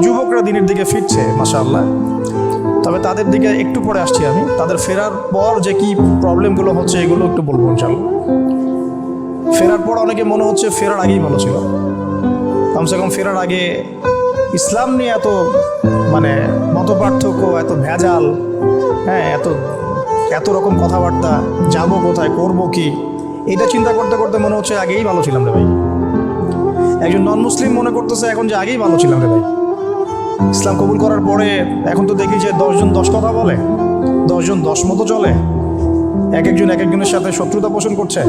যুবকরা দিনের দিকে ফিরছে মাশাআল্লাহ, তবে তাদের দিকে একটু পরে আসছি আমি। তাদের ফেরার পর যে কি প্রবলেমগুলো হচ্ছে এগুলো একটু বলবো ইনশাআল্লাহ। ফেরার পর অনেকে মনে হচ্ছে ফেরার আগেই ভালো ছিল, কমসে কম ফেরার আগে ইসলাম নিয়ে এত মানে মতপার্থক্য, এত ভেজাল, হ্যাঁ, এত রকম কথাবার্তা, যাবো কোথায়, করবো কি, এটা চিন্তা করতে করতে মনে হচ্ছে আগেই ভালো ছিলাম রে ভাই। একজন নন মুসলিম মনে করতেছে এখন যে আগেই ভালো ছিলাম রে ভাই। ইসলাম কবুল করার পরে এখন তো দেখি যে 10 জন 10 কথা বলে, 10 জন 10 মতো চলে, এক একজনের সাথে শত্রুতা পোষণ করছে।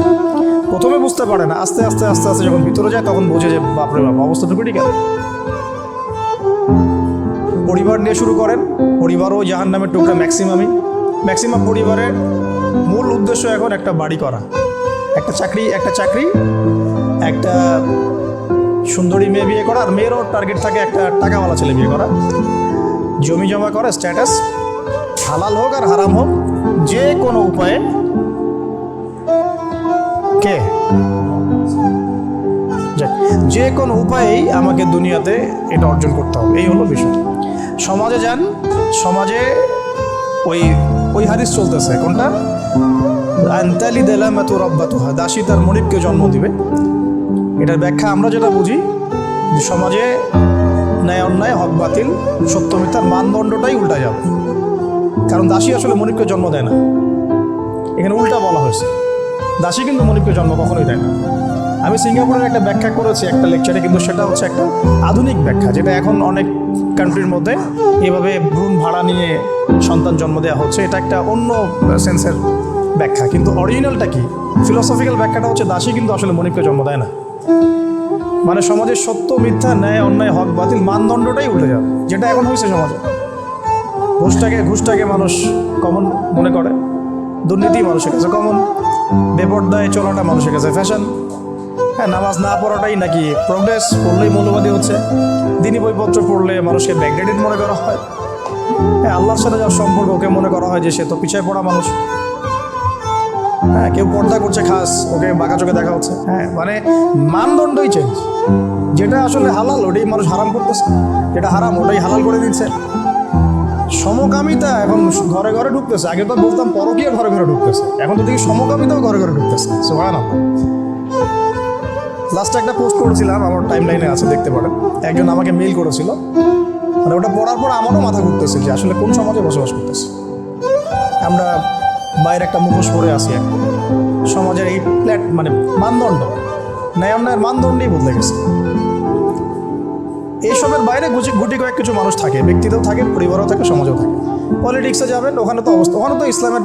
প্রথমে বুঝতে পারে না, আস্তে আস্তে আস্তে আস্তে যখন ভিতরে যায় তখন বোঝে যে বাপরে বাপ, অবস্থাটা ক্রিটিক্যাল। পরিবার নিয়ে শুরু করেন, পরিবারও জাহান্নামের টুকরা। ম্যাক্সিমাম পরিবারের মূল উদ্দেশ্য এখন একটা বাড়ি করা, একটা চাকরি, একটা সুন্দরী মেয়ে বিয়ে করা, আর মেয়েরও টার্গেট থাকে একটা টাকাওয়ালা ছেলে বিয়ে করা, জমি জমা করা, স্ট্যাটাস, হালাল হোক আর হারাম হোক, যে কোনো উপায়ে যে কোনো উপায়েই আমাকে দুনিয়াতে এটা অর্জন করতে হবে, এই হলো বিষয়। সমাজে যান, সমাজে ওই হাদিস চলতেছে, কোনটা? আনতালি দালামাতু রাব্বাতুহা, দাসী তার মনিবকে জন্ম দিবে। এটার ব্যাখ্যা আমরা যেটা বুঝি যে সমাজে ন্যায় অন্যায়, হক বাতিল, সত্য মিথ্যার মানদণ্ডটাই উল্টা যাবে, কারণ দাসী আসলে মনিবকে জন্ম দেয় না। এখানে উল্টা বলা হয়েছে, দাসী কিন্তু মনিবকে জন্ম কখনোই দেয় না। আমি সিঙ্গাপুরের একটা ব্যাখ্যা করেছি একটা লেকচারে, কিন্তু সেটা হচ্ছে একটা আধুনিক ব্যাখ্যা, যেটা এখন অনেক কান্ট্রির মধ্যে এভাবে ভ্রূণ ভাড়া নিয়ে সন্তান জন্ম দেওয়া হচ্ছে। এটা একটা অন্য সেন্সের ব্যাখ্যা, কিন্তু অরিজিনালটা কি, ফিলোসফিক্যাল ব্যাখ্যাটা হচ্ছে দাসী কিন্তু আসলে মনিবকে জন্ম দেয় না। মানে সমাজের সত্য মিথ্যা, ন্যায় অন্যায়, হক বাতিল মানদণ্ডটাই উল্টে যাবে, যেটা এখন হয়েছে সমাজে। ঘুষটাকে মানুষ কমন মনে করে, দুর্নীতি মানুষের কাছে কমন, বেপরদায় চলাটা মানুষের কাছে ফ্যাশন, হ্যাঁ, নামাজ না পড়াটাই নাকি প্রোগ্রেস, পড়লেই মৌলবাদী হচ্ছে, দিনী বইপত্র পড়লে মানুষকে ব্যাকডেটেড মনে করা হয়, হ্যাঁ, আল্লাহর সাথে যার সম্পর্ক ওকে মনে করা হয় যে সে তো পিছিয়ে পড়া মানুষ, হ্যাঁ, কেউ পর্দা করছে খাস, ওকে বাঁকা চোখে দেখা হচ্ছে, হ্যাঁ, মানে মানদণ্ডই চেঞ্জ। যেটা আসলে হালাল ওটাই মানুষ হারাম করতেছে, যেটা হারাম ওটাই হালাল করে দিচ্ছে। সমকামিতা এখন ঘরে ঘরে ঢুকতেছে, আগে তো বলতাম পরকীয়া ঘরে ঘরে ঢুকতেছে, এখন তো দেখি সমকামিতাও ঘরে ঘরে ঢুকতেছে। সুবহানাল্লাহ। লাস্টে একটা পোস্ট করেছিলাম, আমার টাইম লাইনে আছে, দেখতে পারেন। একজন আমাকে মেইল করেছিল, মানে ওটা পড়ার পর আমারও মাথা ঘুরতেছে যে আসলে কোন সমাজে বসবাস করতেছে আমরা। বাইরে একটা মুখোশ পরে আসি, এখন সমাজের এই মানে মানদণ্ড, ন্যায় অন্যায়ের মানদণ্ডই বদলে গেছে। এইসবের বাইরে গুটি কয়েক কিছু মানুষ থাকে, ব্যক্তিতেও থাকে, পরিবারও থাকে, সমাজেও থাকে। পলিটিক্সে যাবেন, ওখানে তো অবস্থা, ওখানে তো ইসলামের